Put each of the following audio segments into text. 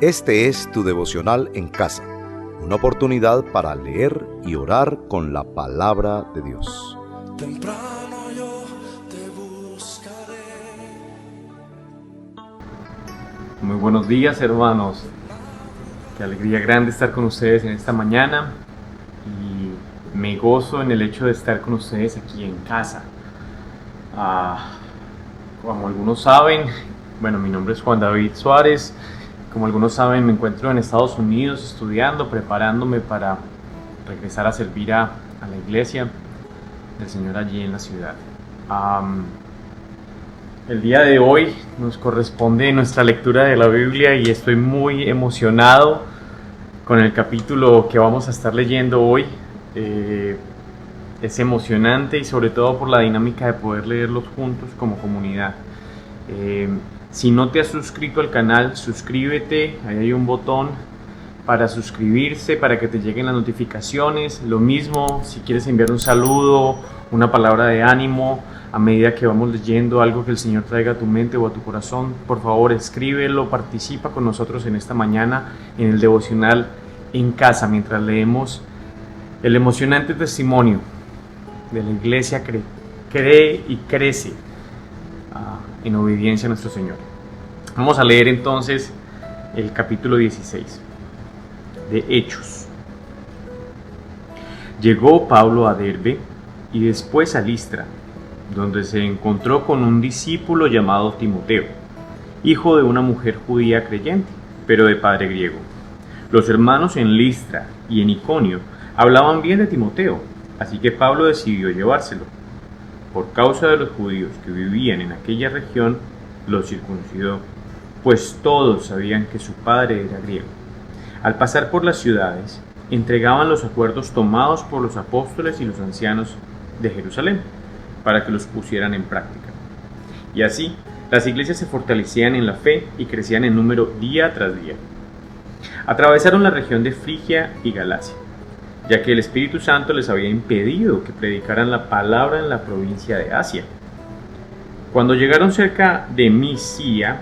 Este es tu devocional en casa, una oportunidad para leer y orar con la palabra de Dios. Temprano yo te buscaré. Muy buenos días, hermanos. Qué alegría grande estar con ustedes en esta mañana y me gozo en el hecho de estar con ustedes aquí en casa. Como algunos saben, mi nombre es Juan David Suárez. Como algunos saben, me encuentro en Estados Unidos estudiando, preparándome para regresar a servir a la iglesia del Señor allí en la ciudad. El día de hoy nos corresponde nuestra lectura de la Biblia y estoy muy emocionado con el capítulo que vamos a estar leyendo hoy. Es emocionante y sobre todo por la dinámica de poder leerlos juntos como comunidad. Si no te has suscrito al canal, suscríbete, ahí hay un botón para suscribirse, para que te lleguen las notificaciones. Lo mismo, si quieres enviar un saludo, una palabra de ánimo, a medida que vamos leyendo algo que el Señor traiga a tu mente o a tu corazón, por favor escríbelo, participa con nosotros en esta mañana en el devocional en casa, mientras leemos el emocionante testimonio de la iglesia que cree y crece en obediencia a nuestro Señor. Vamos a leer entonces el capítulo 16 de Hechos. Llegó Pablo a Derbe y después a Listra, donde se encontró con un discípulo llamado Timoteo, hijo de una mujer judía creyente, pero de padre griego. Los hermanos en Listra y en Iconio hablaban bien de Timoteo, así que Pablo decidió llevárselo. Por causa de los judíos que vivían en aquella región, los circuncidó, pues todos sabían que su padre era griego. Al pasar por las ciudades, entregaban los acuerdos tomados por los apóstoles y los ancianos de Jerusalén, para que los pusieran en práctica. Y así, las iglesias se fortalecían en la fe y crecían en número día tras día. Atravesaron la región de Frigia y Galacia, ya que el Espíritu Santo les había impedido que predicaran la palabra en la provincia de Asia. Cuando llegaron cerca de Misia,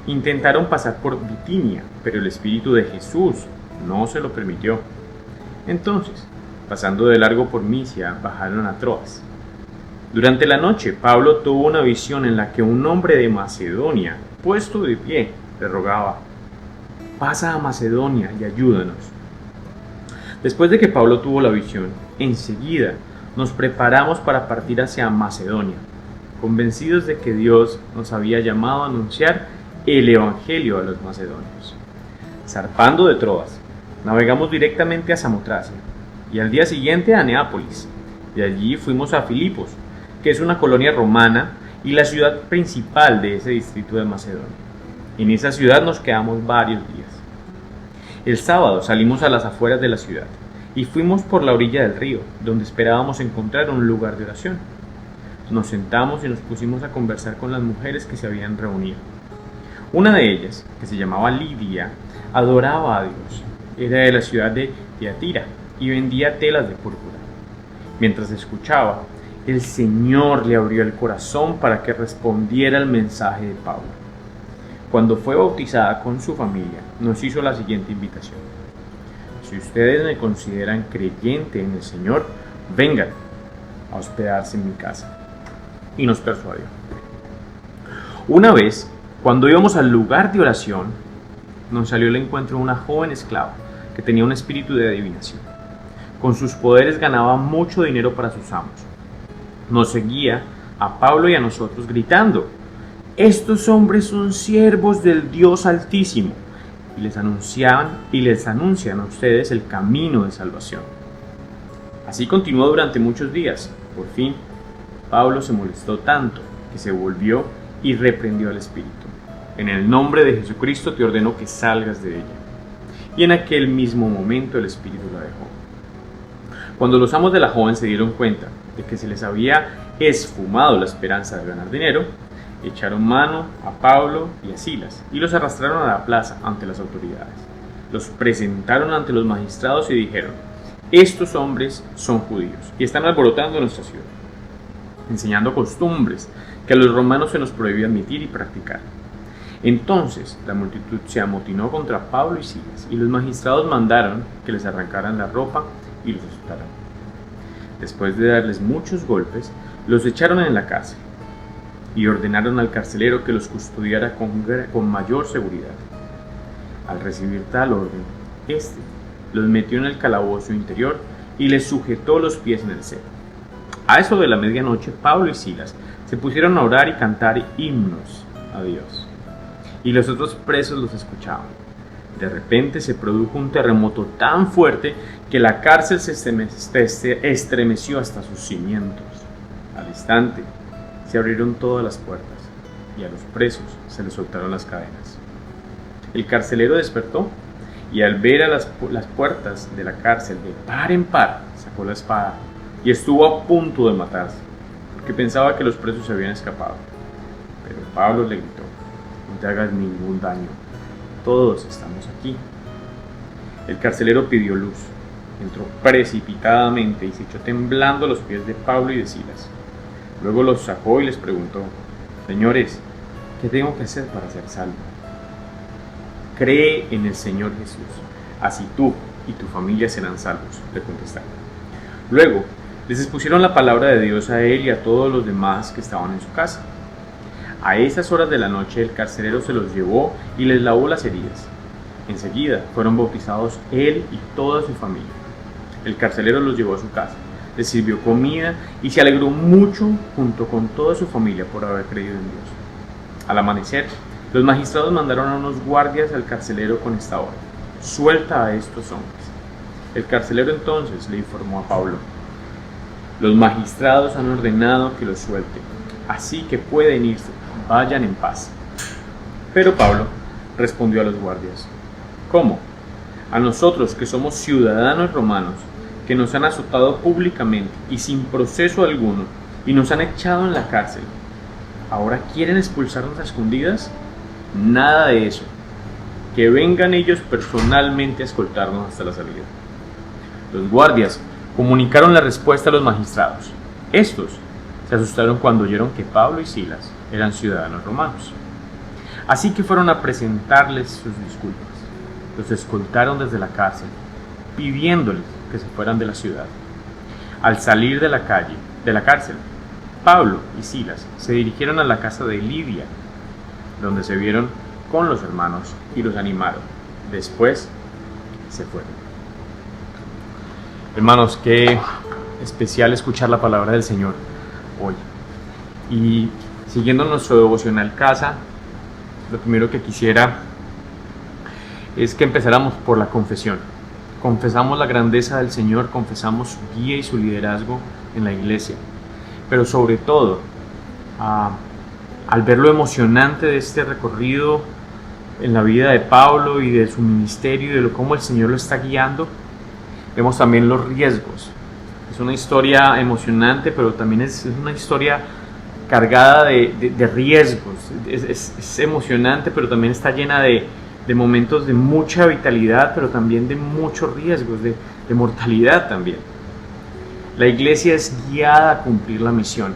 intentaron pasar por Bitinia, pero el Espíritu de Jesús no se lo permitió. Entonces, pasando de largo por Misia, bajaron a Troas. Durante la noche, Pablo tuvo una visión en la que un hombre de Macedonia, puesto de pie, le rogaba: «Pasa a Macedonia y ayúdanos». Después de que Pablo tuvo la visión, enseguida nos preparamos para partir hacia Macedonia, convencidos de que Dios nos había llamado a anunciar el Evangelio a los macedonios. Zarpando de Troas, navegamos directamente a Samotracia y al día siguiente a Neápolis. De allí fuimos a Filipos, que es una colonia romana y la ciudad principal de ese distrito de Macedonia. En esa ciudad nos quedamos varios días. El sábado salimos a las afueras de la ciudad y fuimos por la orilla del río, donde esperábamos encontrar un lugar de oración. Nos sentamos y nos pusimos a conversar con las mujeres que se habían reunido. Una de ellas, que se llamaba Lidia, adoraba a Dios. Era de la ciudad de Tiatira y vendía telas de púrpura. Mientras escuchaba, el Señor le abrió el corazón para que respondiera al mensaje de Pablo. Cuando fue bautizada con su familia, nos hizo la siguiente invitación: «Si ustedes me consideran creyente en el Señor, vengan a hospedarse en mi casa». Y nos persuadió. Una vez, cuando íbamos al lugar de oración, nos salió al encuentro una joven esclava que tenía un espíritu de adivinación. Con sus poderes ganaba mucho dinero para sus amos. Nos seguía a Pablo y a nosotros gritando: «Estos hombres son siervos del Dios Altísimo y les anuncian a ustedes el camino de salvación». Así continuó durante muchos días. Por fin, Pablo se molestó tanto que se volvió y reprendió al espíritu: «En el nombre de Jesucristo te ordeno que salgas de ella». Y en aquel mismo momento el espíritu la dejó. Cuando los amos de la joven se dieron cuenta de que se les había esfumado la esperanza de ganar dinero, echaron mano a Pablo y a Silas y los arrastraron a la plaza ante las autoridades. Los presentaron ante los magistrados y dijeron: «Estos hombres son judíos y están alborotando nuestra ciudad, enseñando costumbres que a los romanos se nos prohíbe admitir y practicar. Entonces la multitud se amotinó contra Pablo y Silas, y los magistrados mandaron que les arrancaran la ropa y los azotaran. Después de darles muchos golpes, los echaron en la cárcel y ordenaron al carcelero que los custodiara con mayor seguridad. Al recibir tal orden, éste los metió en el calabozo interior y les sujetó los pies en el cebo. A eso de la medianoche, Pablo y Silas se pusieron a orar y cantar himnos a Dios, y los otros presos los escuchaban. De repente se produjo un terremoto tan fuerte que la cárcel se estremeció hasta sus cimientos. Al instante se abrieron todas las puertas y a los presos se les soltaron las cadenas. El carcelero despertó y al ver a las puertas de la cárcel de par en par, sacó la espada y estuvo a punto de matarse, porque pensaba que los presos se habían escapado. Pero Pablo le gritó: no te hagas ningún daño, todos estamos aquí. El carcelero pidió luz, entró precipitadamente y se echó temblando a los pies de Pablo y de Silas. Luego los sacó y les preguntó: señores, ¿qué tengo que hacer para ser salvo? Cree en el Señor Jesús, así tú y tu familia serán salvos, le contestaron. Luego les expusieron la palabra de Dios a él y a todos los demás que estaban en su casa. A esas horas de la noche el carcelero se los llevó y les lavó las heridas. Enseguida fueron bautizados él y toda su familia. El carcelero los llevó a su casa, les sirvió comida y se alegró mucho junto con toda su familia por haber creído en Dios. Al amanecer, los magistrados mandaron a unos guardias al carcelero con esta orden: suelta a estos hombres. El carcelero entonces le informó a Pablo: los magistrados han ordenado que los suelten, así que pueden irse, vayan en paz. Pero Pablo respondió a los guardias: ¿cómo? A nosotros que somos ciudadanos romanos, que nos han azotado públicamente y sin proceso alguno, y nos han echado en la cárcel, ¿ahora quieren expulsarnos a escondidas? Nada de eso. Que vengan ellos personalmente a escoltarnos hasta la salida. Los guardias comunicaron la respuesta a los magistrados. Estos se asustaron cuando oyeron que Pablo y Silas eran ciudadanos romanos. Así que fueron a presentarles sus disculpas. Los escoltaron desde la cárcel, pidiéndoles que se fueran de la ciudad. Al salir de la cárcel, Pablo y Silas se dirigieron a la casa de Lidia, donde se vieron con los hermanos y los animaron. Después se fueron. Hermanos, qué especial escuchar la palabra del Señor hoy. Y siguiendo nuestro devocional casa, lo primero que quisiera es que empezáramos por la confesión. Confesamos la grandeza del Señor, confesamos su guía y su liderazgo en la iglesia, pero sobre todo, al ver lo emocionante de este recorrido en la vida de Pablo y de su ministerio y de cómo el Señor lo está guiando, vemos también los riesgos. Es una historia emocionante, pero también es una historia cargada de riesgos. Es emocionante, pero también está llena de momentos de mucha vitalidad, pero también de muchos riesgos, de mortalidad también. La iglesia es guiada a cumplir la misión,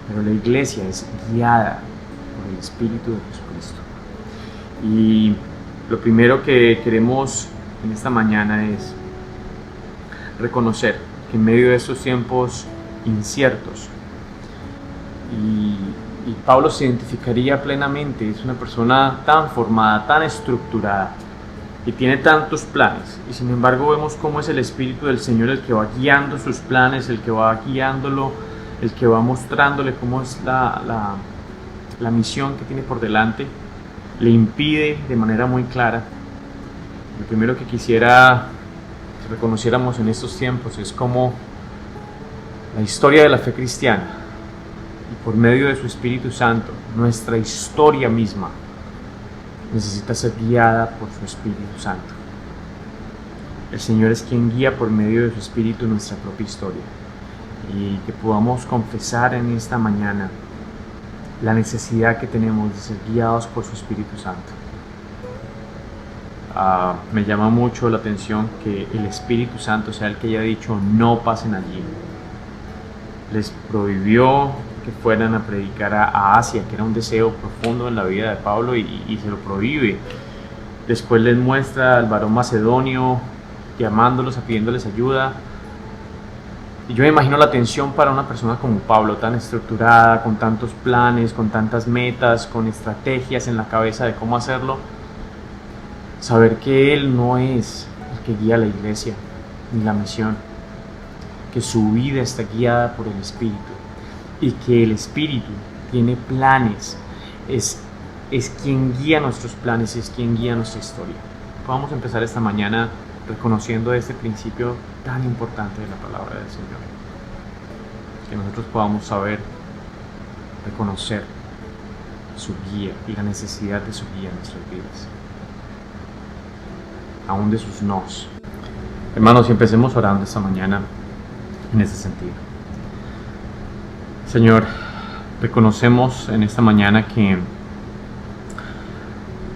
pero la iglesia es guiada por el Espíritu de Jesucristo. Y lo primero que queremos en esta mañana es reconocer que en medio de estos tiempos inciertos, y Pablo se identificaría plenamente, es una persona tan formada, tan estructurada, y tiene tantos planes, y sin embargo vemos cómo es el Espíritu del Señor el que va guiando sus planes, el que va guiándolo, el que va mostrándole cómo es la misión que tiene por delante, le impide de manera muy clara. Lo primero que quisiera que reconociéramos en estos tiempos es cómo la historia de la fe cristiana, y por medio de su Espíritu Santo, nuestra historia misma necesita ser guiada por su Espíritu Santo. El Señor es quien guía por medio de su Espíritu nuestra propia historia, y que podamos confesar en esta mañana la necesidad que tenemos de ser guiados por su Espíritu Santo. Me llama mucho la atención que el Espíritu Santo sea el que haya dicho no pasen allí. Les prohibió que fueran a predicar a Asia, que era un deseo profundo en la vida de Pablo, y se lo prohíbe. Después les muestra al varón macedonio llamándolos, pidiéndoles ayuda. Y yo me imagino la tensión para una persona como Pablo, tan estructurada, con tantos planes, con tantas metas, con estrategias en la cabeza de cómo hacerlo. Saber que él no es el que guía la iglesia ni la misión, que su vida está guiada por el Espíritu y que el Espíritu tiene planes, es quien guía nuestros planes, es quien guía nuestra historia. Vamos a empezar esta mañana reconociendo este principio tan importante de la palabra del Señor, que nosotros podamos saber reconocer su guía y la necesidad de su guía en nuestras vidas, aún de sus nos. Hermanos, y empecemos orando esta mañana en ese sentido. Señor, reconocemos en esta mañana que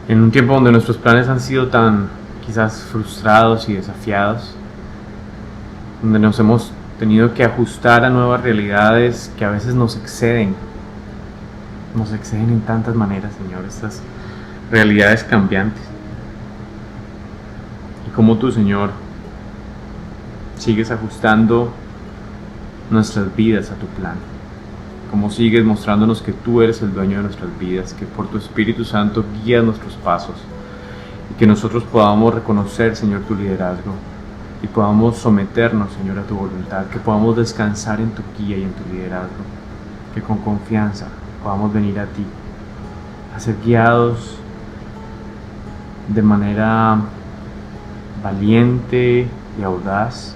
en un tiempo donde nuestros planes han sido tan quizás frustrados y desafiados, donde nos hemos tenido que ajustar a nuevas realidades que a veces nos exceden en tantas maneras, Señor, estas realidades cambiantes. Y como tú, Señor, sigues ajustando nuestras vidas a tu plan, como sigues mostrándonos que tú eres el dueño de nuestras vidas, que por tu Espíritu Santo guías nuestros pasos, y que nosotros podamos reconocer, Señor, tu liderazgo, y podamos someternos, Señor, a tu voluntad, que podamos descansar en tu guía y en tu liderazgo, que con confianza podamos venir a ti, a ser guiados de manera valiente y audaz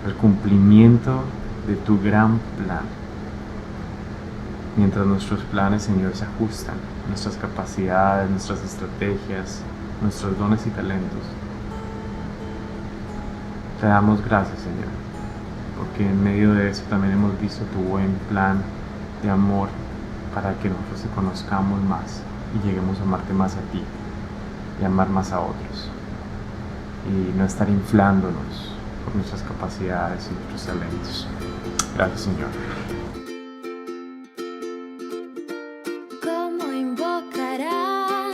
al cumplimiento de tu gran plan, mientras nuestros planes, Señor, se ajustan a nuestras capacidades, nuestras estrategias, nuestros dones y talentos. Te damos gracias, Señor, porque en medio de eso también hemos visto tu buen plan de amor para que nosotros te conozcamos más y lleguemos a amarte más a ti y amar más a otros, y no estar inflándonos por nuestras capacidades y nuestros talentos. Gracias, Señor. ¿Cómo invocarán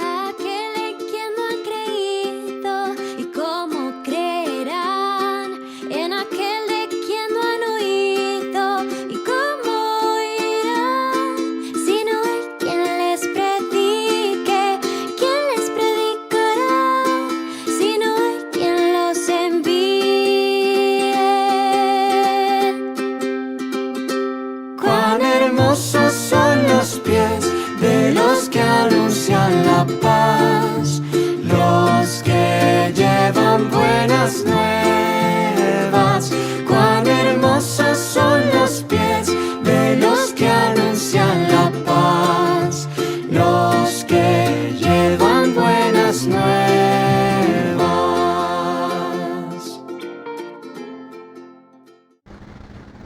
a aquel en quien no han creído? ¿Y cómo creerán en aquel de quien no han oído? ¿Y cómo oirán si no hay quien les predique? ¿Quién les predicará si no hay quien los envíe? Cuán hermosos son los pies de los que anuncian la paz, los que llevan buenas nuevas. Cuán hermosos son los pies de los que anuncian la paz, los que llevan buenas nuevas.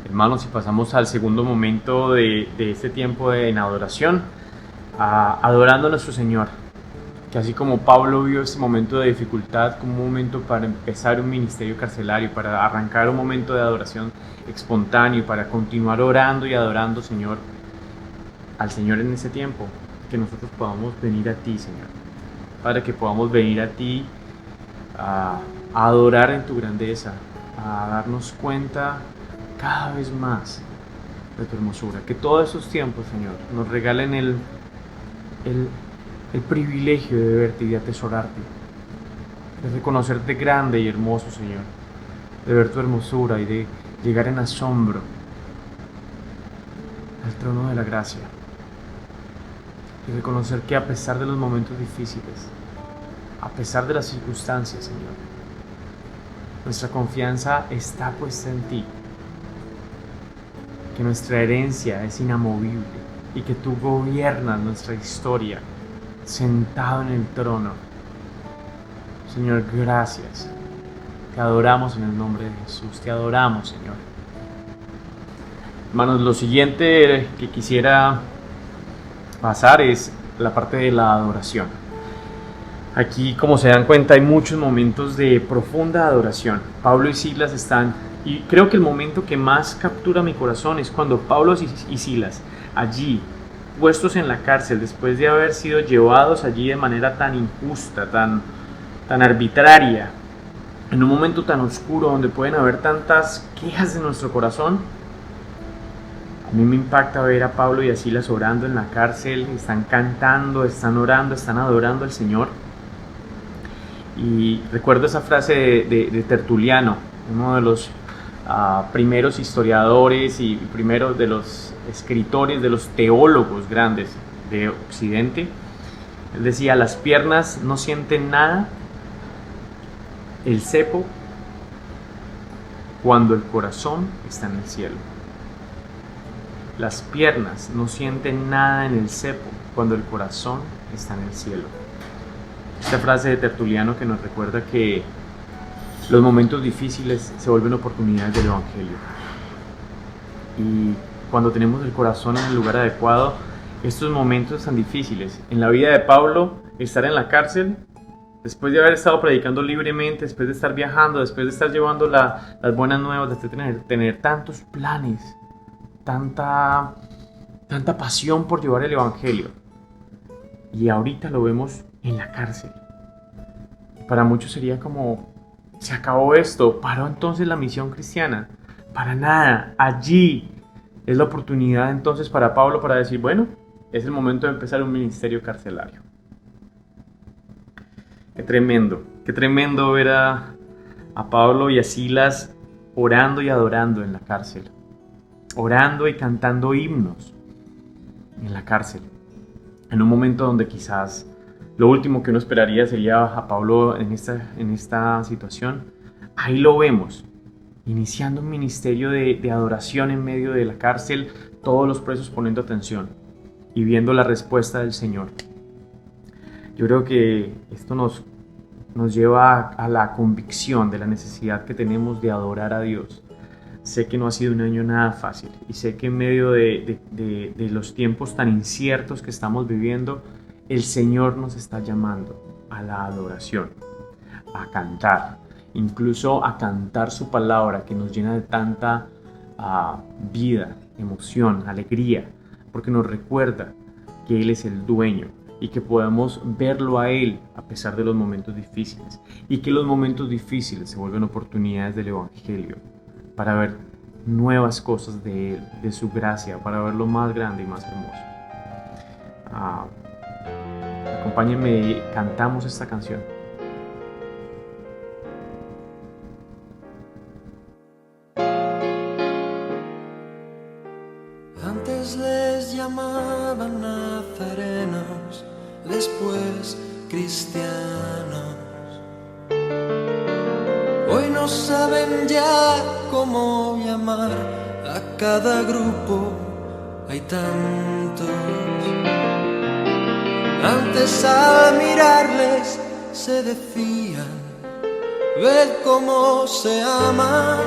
Hermanos, y pasamos al segundo momento de este tiempo en adoración, adorando a nuestro Señor, que así como Pablo vio este momento de dificultad como un momento para empezar un ministerio carcelario, para arrancar un momento de adoración espontáneo, para continuar orando y adorando, Señor, al Señor en ese tiempo, que nosotros podamos venir a ti, Señor, para que podamos venir a ti a adorar en tu grandeza, a darnos cuenta cada vez más de tu hermosura, que todos esos tiempos, Señor, nos regalen el privilegio de verte y de atesorarte, de reconocerte grande y hermoso, Señor, de ver tu hermosura y de llegar en asombro al trono de la gracia, y reconocer que a pesar de los momentos difíciles, a pesar de las circunstancias, Señor, nuestra confianza está puesta en ti, que nuestra herencia es inamovible y que tú gobiernas nuestra historia sentado en el trono. Señor, gracias. Te adoramos en el nombre de Jesús. Te adoramos, Señor. Hermanos, lo siguiente que quisiera pasar es la parte de la adoración. Aquí, como se dan cuenta, hay muchos momentos de profunda adoración. Pablo y Silas están Y creo que el momento que más captura mi corazón es cuando Pablo y Silas, allí, puestos en la cárcel, después de haber sido llevados allí de manera tan injusta, tan arbitraria, en un momento tan oscuro donde pueden haber tantas quejas de nuestro corazón, a mí me impacta ver a Pablo y a Silas orando en la cárcel, están cantando, están orando, están adorando al Señor. Y recuerdo esa frase de Tertuliano, uno de los primeros historiadores y primeros de los escritores, de los teólogos grandes de Occidente. Él decía: las piernas no sienten nada, el cepo, cuando el corazón está en el cielo. Las piernas no sienten nada en el cepo cuando el corazón está en el cielo. Esta frase de Tertuliano que nos recuerda que los momentos difíciles se vuelven oportunidades del Evangelio. Y cuando tenemos el corazón en el lugar adecuado, estos momentos tan difíciles, en la vida de Pablo, estar en la cárcel, después de haber estado predicando libremente, después de estar viajando, después de estar llevando las buenas nuevas, después de tener tantos planes, tanta pasión por llevar el Evangelio, y ahorita lo vemos en la cárcel. Para muchos sería como: se acabó esto, paró entonces la misión cristiana. Para nada, allí es la oportunidad entonces para Pablo para decir: bueno, es el momento de empezar un ministerio carcelario. Qué tremendo ver a Pablo y a Silas orando y adorando en la cárcel, orando y cantando himnos en la cárcel, en un momento donde quizás lo último que uno esperaría sería a Pablo en esta situación. Ahí lo vemos, iniciando un ministerio de adoración en medio de la cárcel, todos los presos poniendo atención y viendo la respuesta del Señor. Yo creo que esto nos lleva a la convicción de la necesidad que tenemos de adorar a Dios. Sé que no ha sido un año nada fácil y sé que en medio de los tiempos tan inciertos que estamos viviendo, el Señor nos está llamando a la adoración, a cantar, incluso a cantar su palabra que nos llena de tanta vida, emoción, alegría, porque nos recuerda que Él es el dueño y que podemos verlo a Él a pesar de los momentos difíciles, y que los momentos difíciles se vuelven oportunidades del Evangelio para ver nuevas cosas de Él, de su gracia, para ver lo más grande y más hermoso. Acompáñenme y cantamos esta canción. Antes les llamaban nazarenos, después cristianos. Hoy no saben ya cómo llamar a cada grupo, hay tantos. Antes al mirarles se decían: ved cómo se aman.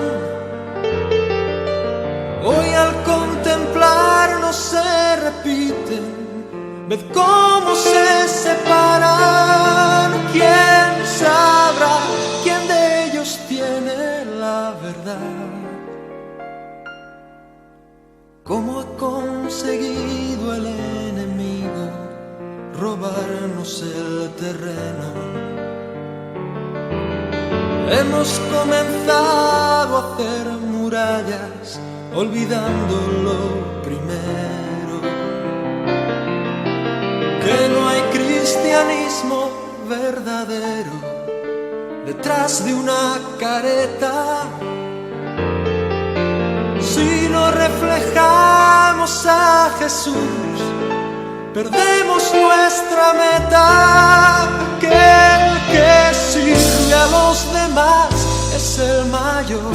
Hoy al contemplarnos se repiten: ved cómo se separan. ¿Quién sabrá quién de ellos tiene la verdad? ¿Cómo ha conseguido el enemigo robarnos el terreno? Hemos comenzado a hacer murallas olvidando lo primero, que no hay cristianismo verdadero detrás de una careta. Si no reflejamos a Jesús, perdemos nuestra meta. Que el que sirve a los demás es el mayor.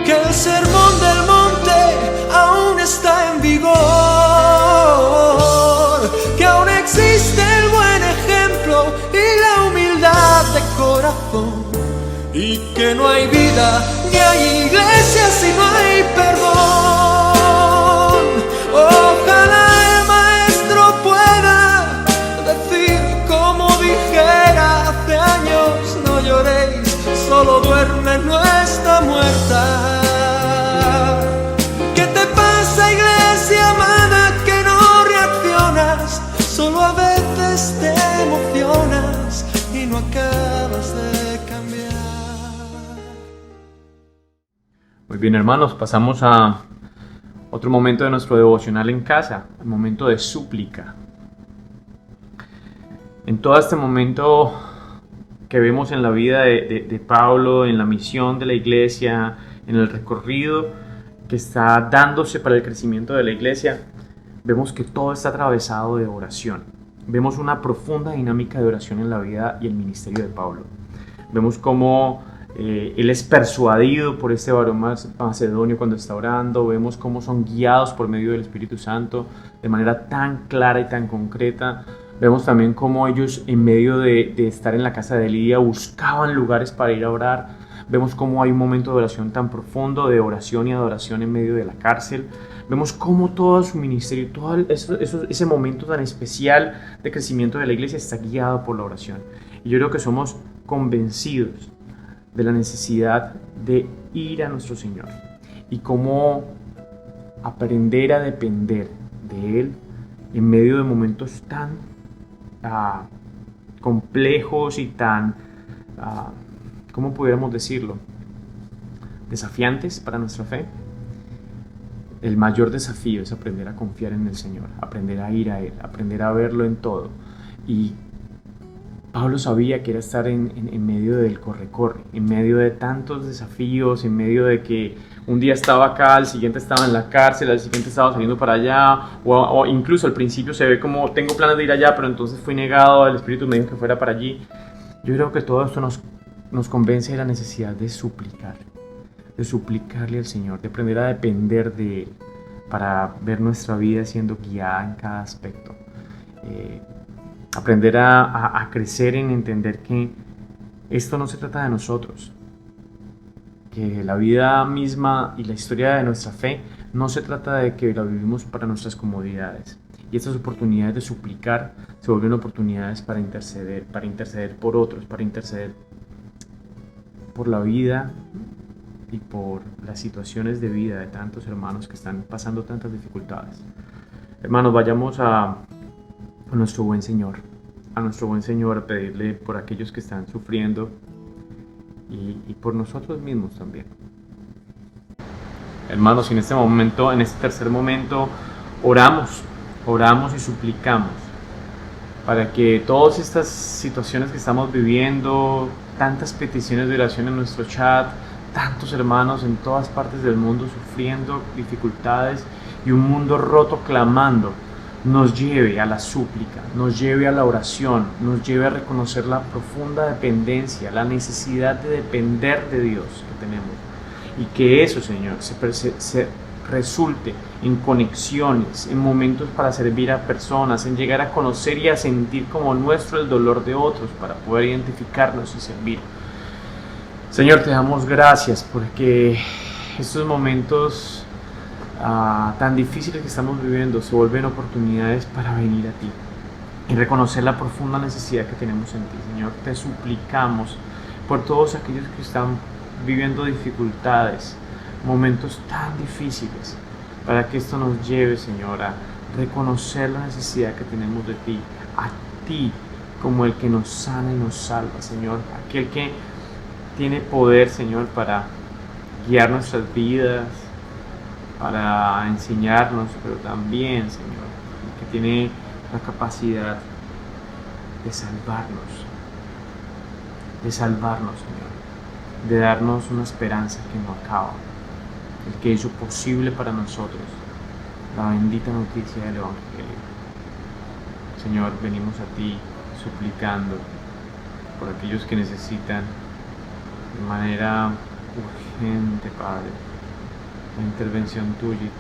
Que el sermón del monte aún está en vigor. Que aún existe el buen ejemplo y la humildad de corazón. Y que no hay vida ni hay iglesia si no hay perdón. Ojalá el maestro pueda decir como dijera hace años: no lloréis, solo duermen acabas de cambiar. Muy bien, hermanos, pasamos a otro momento de nuestro devocional en casa, el momento de súplica. En todo este momento que vemos en la vida de Pablo, en la misión de la iglesia, en el recorrido que está dándose para el crecimiento de la iglesia, vemos que todo está atravesado de oración. Vemos una profunda dinámica de oración en la vida y el ministerio de Pablo. Vemos cómo él es persuadido por este varón macedonio cuando está orando. Vemos cómo son guiados por medio del Espíritu Santo de manera tan clara y tan concreta. Vemos también cómo ellos, en medio de estar en la casa de Lidia, buscaban lugares para ir a orar. Vemos cómo hay un momento de oración tan profundo, de oración y adoración en medio de la cárcel. Vemos cómo todo su ministerio, todo ese momento tan especial de crecimiento de la iglesia está guiado por la oración. Y yo creo que somos convencidos de la necesidad de ir a nuestro Señor y cómo aprender a depender de Él en medio de momentos tan complejos y tan, ¿cómo pudiéramos decirlo?, desafiantes para nuestra fe. El mayor desafío es aprender a confiar en el Señor, aprender a ir a Él, aprender a verlo en todo. Y Pablo sabía que era estar en medio del corre-corre, en medio de tantos desafíos, en medio de que un día estaba acá, al siguiente estaba en la cárcel, al siguiente estaba saliendo para allá, o incluso al principio se ve como tengo planes de ir allá, pero entonces fui negado, el Espíritu me dijo que fuera para allí. Yo creo que todo esto nos convence de la necesidad de suplicarle al Señor, de aprender a depender de Él para ver nuestra vida siendo guiada en cada aspecto. Aprender a crecer en entender que esto no se trata de nosotros, que la vida misma y la historia de nuestra fe no se trata de que la vivimos para nuestras comodidades. Y estas oportunidades de suplicar se vuelven oportunidades para interceder por otros, para interceder por la vida y por las situaciones de vida de tantos hermanos que están pasando tantas dificultades. Hermanos, vayamos a nuestro buen Señor, a pedirle por aquellos que están sufriendo y por nosotros mismos también. Hermanos, en este momento, en este tercer momento, oramos y suplicamos para que todas estas situaciones que estamos viviendo, tantas peticiones de oración en nuestro chat, tantos hermanos en todas partes del mundo sufriendo dificultades y un mundo roto clamando, nos lleve a la súplica, nos lleve a la oración, nos lleve a reconocer la profunda dependencia, la necesidad de depender de Dios que tenemos. Y que eso, Señor, se resulte en conexiones, en momentos para servir a personas, en llegar a conocer y a sentir como nuestro el dolor de otros para poder identificarnos y servir. Señor, te damos gracias porque estos momentos tan difíciles que estamos viviendo se vuelven oportunidades para venir a ti y reconocer la profunda necesidad que tenemos en ti. Señor, te suplicamos por todos aquellos que están viviendo dificultades, momentos tan difíciles, para que esto nos lleve, Señor, a reconocer la necesidad que tenemos de ti, a ti como el que nos sana y nos salva, Señor, aquel que tiene poder, Señor, para guiar nuestras vidas, para enseñarnos, pero también, Señor, que tiene la capacidad de salvarnos, Señor, de darnos una esperanza que no acaba, el que hizo posible para nosotros la bendita noticia del Evangelio. Señor, venimos a ti suplicando por aquellos que necesitan de manera urgente, Padre, la intervención tuya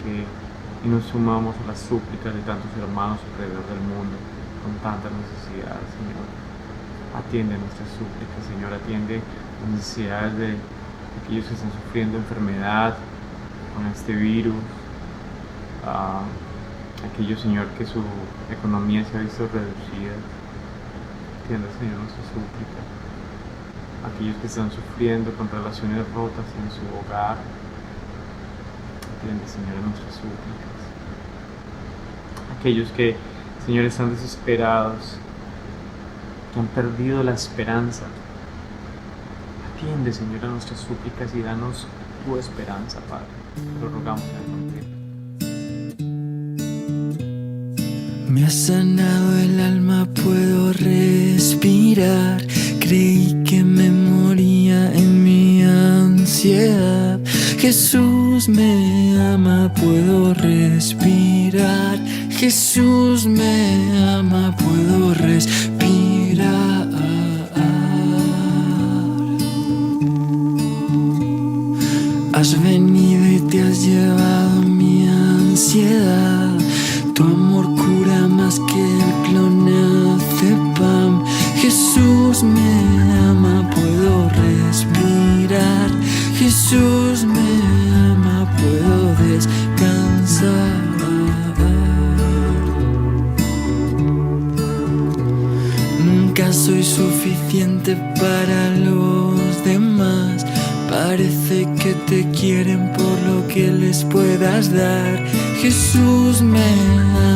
y nos sumamos a las súplicas de tantos hermanos alrededor del mundo con tantas necesidades, Señor. Atiende nuestras súplicas, Señor, atiende las necesidades de aquellos que están sufriendo enfermedad con este virus, aquellos, Señor, que su economía se ha visto reducida. Atiende, Señor, nuestras súplicas. Aquellos que están sufriendo con relaciones rotas en su hogar, atiende, Señor, nuestras súplicas. Aquellos que, Señor, están desesperados que han perdido la esperanza. Atiende, Señor, a nuestras súplicas y danos tu esperanza, Padre. Lo rogamos en el nombre de Jesús. Me has sanado el alma, puedo respirar. Creí que me moría en mi ansiedad. Jesús me ama, puedo respirar. Jesús me ama, puedo respirar. Has venido y te has llevado mi ansiedad. Tu amor cura más que el clonazepam. Jesús me ama, puedo respirar. Jesús me ama, puedo descansar. Nunca soy suficiente para los demás. Parece que te quieren por lo que les puedas dar. Jesús me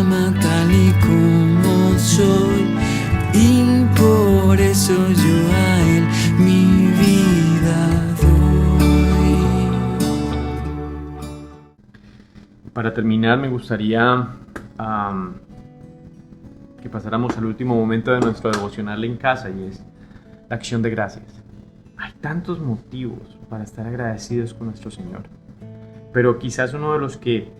ama tal y como soy, y por eso yo a Él mi vida doy. Para terminar, me gustaría que pasáramos al último momento de nuestro devocional en casa, y es la acción de gracias. Hay tantos motivos para estar agradecidos con nuestro Señor, pero quizás uno de los que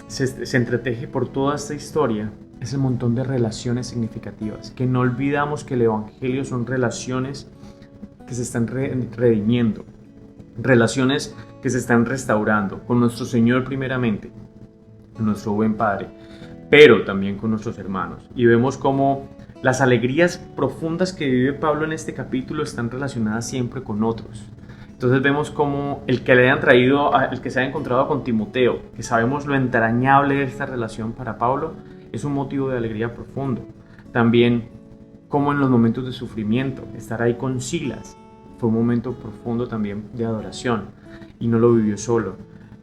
se entreteje por toda esta historia es el montón de relaciones significativas, que no olvidamos que el Evangelio son relaciones que se están redimiendo, relaciones que se están restaurando con nuestro Señor primeramente, con nuestro buen Padre, pero también con nuestros hermanos. Y vemos cómo las alegrías profundas que vive Pablo en este capítulo están relacionadas siempre con otros. Entonces vemos cómo el que le hayan traído, el que se haya encontrado con Timoteo, que sabemos lo entrañable de esta relación para Pablo, es un motivo de alegría profundo. También como en los momentos de sufrimiento, estar ahí con Silas fue un momento profundo también de adoración, y no lo vivió solo.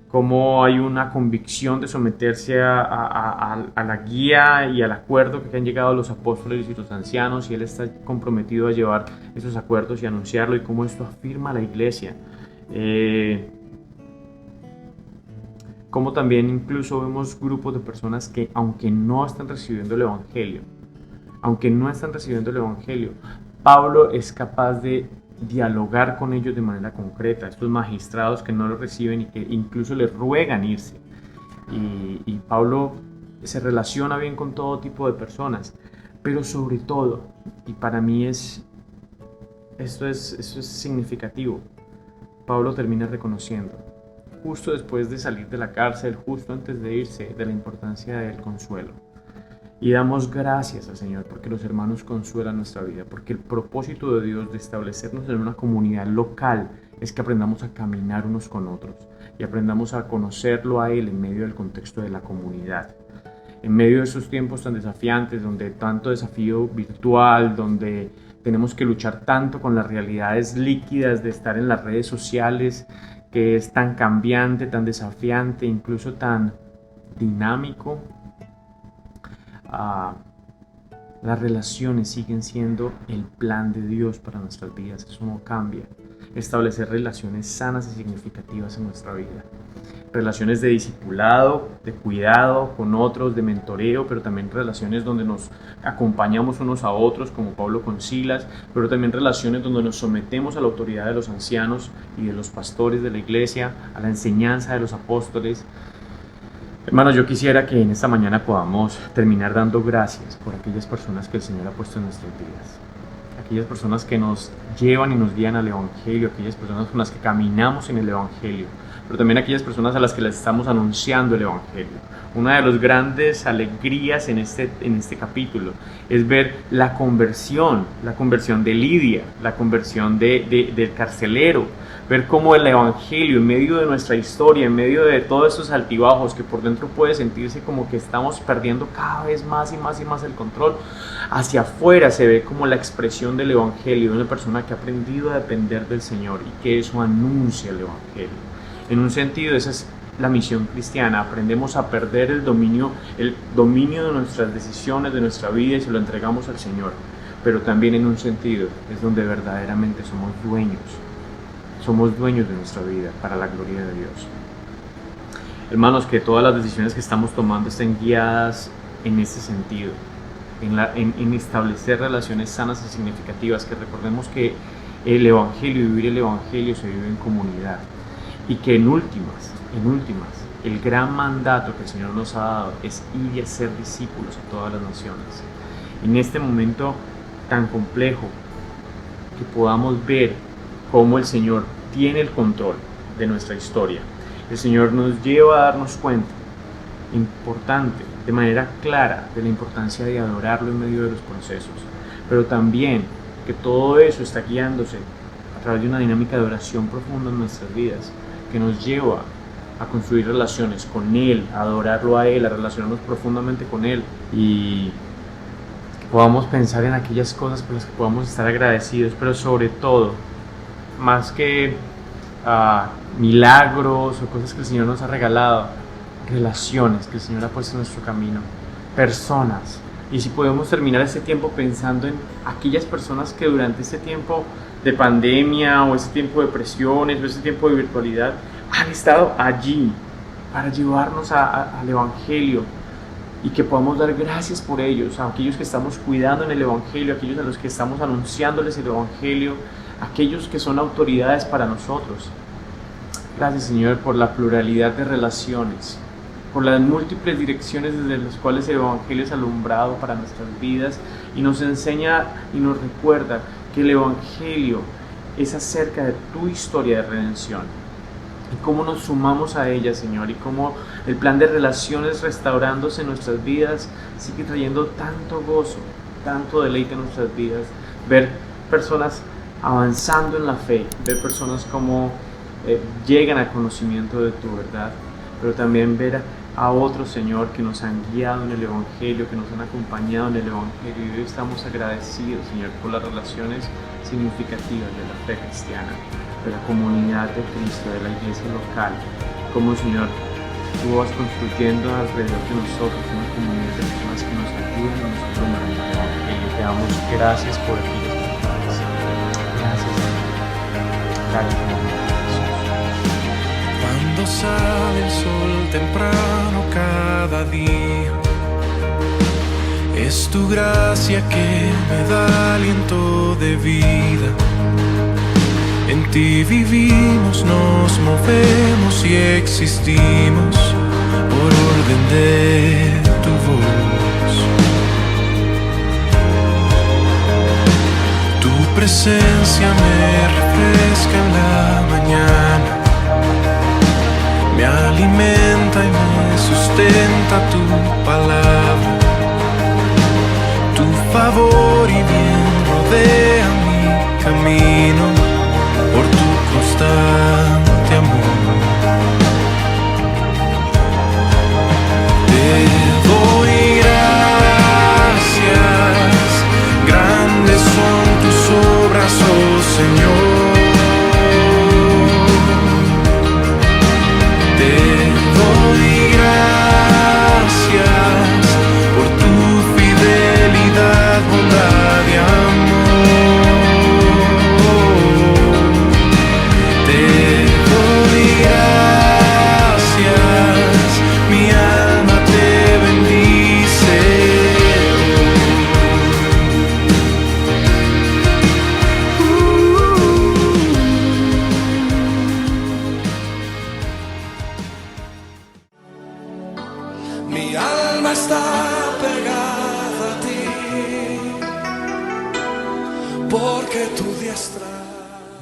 Cómo hay una convicción de someterse a la guía y al acuerdo que han llegado los apóstoles y los ancianos, y él está comprometido a llevar esos acuerdos y anunciarlo, y cómo esto afirma a la iglesia. Como también incluso vemos grupos de personas que, aunque no están recibiendo el Evangelio, Pablo es capaz de dialogar con ellos de manera concreta, estos magistrados que no lo reciben y que incluso les ruegan irse. Y Pablo se relaciona bien con todo tipo de personas, pero sobre todo, y para mí esto es significativo, Pablo termina reconociendo, justo después de salir de la cárcel, justo antes de irse, de la importancia del consuelo. Y damos gracias al Señor porque los hermanos consuelan nuestra vida, porque el propósito de Dios de establecernos en una comunidad local es que aprendamos a caminar unos con otros y aprendamos a conocerlo a Él en medio del contexto de la comunidad. En medio de esos tiempos tan desafiantes, donde tanto desafío virtual, donde tenemos que luchar tanto con las realidades líquidas de estar en las redes sociales, que es tan cambiante, tan desafiante, incluso tan dinámico, las relaciones siguen siendo el plan de Dios para nuestras vidas. Eso no cambia. Establecer relaciones sanas y significativas en nuestra vida. Relaciones de discipulado, de cuidado con otros, de mentoreo, pero también relaciones donde nos acompañamos unos a otros, como Pablo con Silas, pero también relaciones donde nos sometemos a la autoridad de los ancianos y de los pastores de la iglesia, a la enseñanza de los apóstoles. Hermanos, yo quisiera que en esta mañana podamos terminar dando gracias por aquellas personas que el Señor ha puesto en nuestras vidas. Aquellas personas que nos llevan y nos guían al Evangelio, aquellas personas con las que caminamos en el Evangelio, pero también aquellas personas a las que les estamos anunciando el Evangelio. Una de las grandes alegrías en este capítulo es ver la conversión de Lidia, la conversión del carcelero, ver cómo el Evangelio en medio de nuestra historia, en medio de todos esos altibajos que por dentro puede sentirse como que estamos perdiendo cada vez más y más y más el control, hacia afuera se ve como la expresión del Evangelio de una persona que ha aprendido a depender del Señor y que eso anuncia el Evangelio. En un sentido, esa es la misión cristiana. Aprendemos a perder el dominio de nuestras decisiones, de nuestra vida, y se lo entregamos al Señor. pero también en un sentido es donde verdaderamente somos dueños de nuestra vida para la gloria de Dios. Hermanos, que todas las decisiones que estamos tomando estén guiadas en ese sentido, en establecer relaciones sanas y significativas, que recordemos que el Evangelio, vivir el Evangelio se vive en comunidad, y que en últimas, el gran mandato que el Señor nos ha dado es ir y hacer discípulos a todas las naciones. En este momento tan complejo, que podamos ver cómo el Señor tiene el control de nuestra historia. El Señor nos lleva a darnos cuenta, importante, de manera clara, de la importancia de adorarlo en medio de los procesos, pero también que todo eso está guiándose a través de una dinámica de oración profunda en nuestras vidas, que nos lleva a construir relaciones con Él, a adorarlo a Él, a relacionarnos profundamente con Él, y que podamos pensar en aquellas cosas por las que podamos estar agradecidos, pero sobre todo, más que milagros o cosas que el Señor nos ha regalado, relaciones que el Señor ha puesto en nuestro camino, personas. Y si podemos terminar este tiempo pensando en aquellas personas que durante este tiempo de pandemia o este tiempo de presiones o este tiempo de virtualidad han estado allí para llevarnos al Evangelio, y que podamos dar gracias por ellos, a aquellos que estamos cuidando en el Evangelio, a aquellos a los que estamos anunciándoles el Evangelio, a aquellos que son autoridades para nosotros. Gracias, Señor, por la pluralidad de relaciones, por las múltiples direcciones desde las cuales el Evangelio es alumbrado para nuestras vidas y nos enseña y nos recuerda que el Evangelio es acerca de tu historia de redención y cómo nos sumamos a ella, Señor, y cómo el plan de relaciones restaurándose en nuestras vidas sigue trayendo tanto gozo, tanto deleite en nuestras vidas. Ver personas avanzando en la fe, ver personas como llegan al conocimiento de tu verdad, pero también ver a otros, Señor, que nos han guiado en el Evangelio, que nos han acompañado en el Evangelio, y hoy estamos agradecidos, Señor, por las relaciones significativas de la fe cristiana, de la comunidad de Cristo, de la iglesia local, como, Señor, tú vas construyendo alrededor de nosotros una comunidad de personas que nos ayudan a nosotros en el Evangelio. Te damos gracias por aquellas personas. Gracias, Señor. Gracias. Cuando sale el sol temprano cada día, es tu gracia que me da aliento de vida. En ti vivimos, nos movemos y existimos por orden de tu voz. Tu presencia me refresca en la mañana, me alimenta y me sustenta tu palabra. Tu favor y bien rodea mi camino por tu constante amor. Te doy gracias, grandes son tus obras, oh Señor. Mi alma está pegada a ti, porque tu diestra.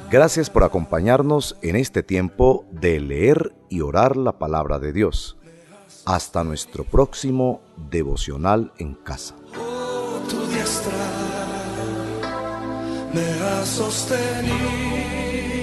Gracias por acompañarnos en este tiempo de leer y orar la palabra de Dios. Hasta nuestro próximo devocional en casa. Oh, tu diestra me ha sostenido.